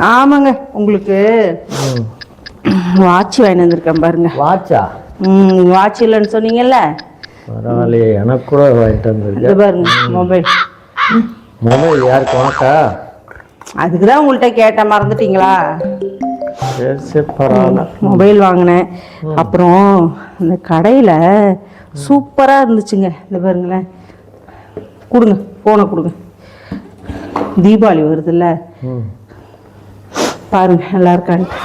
ஆமாங்க, உங்களுக்கு வாட்ச் வாங்கி வந்திருக்கேன் பாருங்க. வாட்சா? வாட்ச் இல்லைன்னு சொன்னீங்கல்ல, பரவாயில்லையே, எனக்கு கூட வாங்கிட்டு வந்துருக்கேன் பாருங்க. மொபைல் யாருக்கு? உனக்கா? அதுக்குதான் உங்கள்கிட்ட கேட்டேன், மறந்துட்டீங்களா? சரி பரவாயில்ல. மொபைல் வாங்கினேன். அப்புறம் இந்த கடையில் சூப்பராக இருந்துச்சுங்க. இந்த பாருங்களேன், கொடுங்க ஃபோனை கொடுங்க. தீபாவளி வருதுல்ல, பாருங்க நல்லா இருக்கான்ட்டு.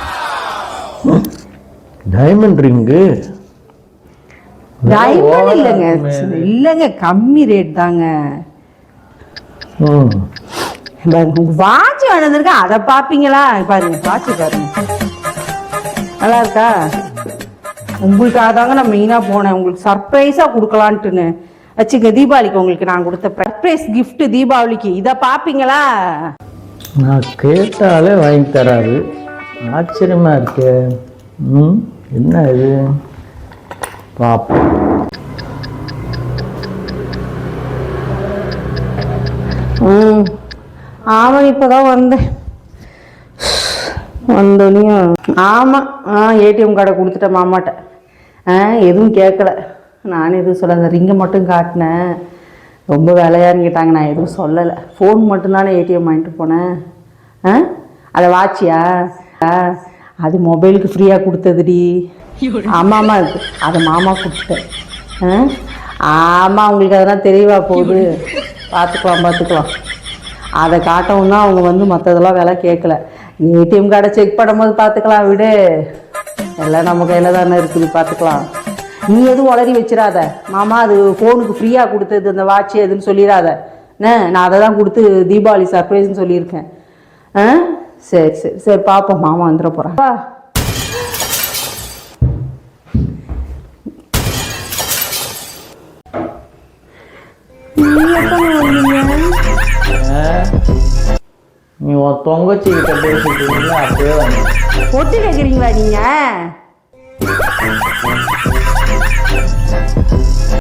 Diamond ring? டைமண்ட் இல்லைங்க, இல்லைங்க, கம்மி ரேட் தாங்க. வாட்ச் வேணுங்க, அதை பார்ப்பீங்களா? பாருங்க வாட்ச் பாருங்க, நல்லா இருக்கா? உங்களுக்காக தாங்க நான் மெயினாக போனேன், உங்களுக்கு சர்ப்ரைஸாக கொடுக்கலான்ட்டுன்னு வச்சுங்க. தீபாவளிக்கு உங்களுக்கு நான் கொடுத்த சர்ப்ரைஸ் கிஃப்ட் தீபாவளிக்கு. இதை பார்ப்பீங்களா? நான் கேட்டாலே வாங்கி தராரு, ஆச்சரியமா இருக்கு. என்ன இது? பாப்போம். ஆமாம், இப்போதான் வந்தேன். வந்தோனையும் ஆமாம், ஏடிஎம் கார்டை கொடுத்துட்டேன் மாமாட்ட. எதுவும் கேட்கல, நானும் எதுவும் சொல்ல. அந்த ரிங்கை மட்டும் காட்டினேன். ரொம்ப விலையான்னு கேட்டாங்க, நான் எதுவும் சொல்லலை. ஃபோன் மட்டும்தானே ஏடிஎம் வாங்கிட்டு போனேன். அதை வாட்சியா? அது மொபைலுக்கு ஃப்ரீயாக கொடுத்ததுடி. ஆமாம்மா, அதை மாமா கொடுத்துட்டேன். ஆமாம், உங்களுக்கு அதெல்லாம் தெரியவா போகுது? பார்த்துக்கலாம். அதை காட்டவும் தான் அவங்க வந்து மற்றதெல்லாம் விலை கேட்கல. ஏடிஎம் கார்டை செக் பண்ணும்போது பார்த்துக்கலாம், விடு. எல்லாம் நம்ம கையில் தானே இருக்குது, பார்த்துக்கலாம். நீ எதுவும் உளறி வச்சிடாத மாமா. அது ஃபோனுக்கு ஃப்ரீயாக கொடுத்தது அந்த வாட்ச் எதுன்னு சொல்லிடாத. நான் அதை தான் கொடுத்து தீபாவளி சர்ப்ரைஸ்ன்னு சொல்லியிருக்கேன். சரி பார்ப்போம். மாமா வந்துட போகிறேன். நீ உன் தொங்கச்சிக்கிட்ட பேசிட்டீங்களா? அப்படியே வந்து ஒட்டு கேட்குறீங்களா நீங்கள்?